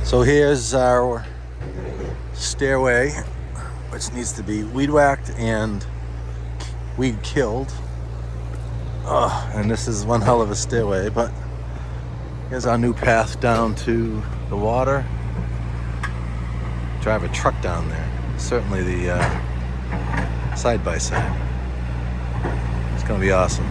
So here's our stairway, which needs to be weed whacked and weed killed. And this is one hell of a stairway, but here's our new path down to the water. Drive a truck down there. Certainly the side by side. It's gonna be awesome.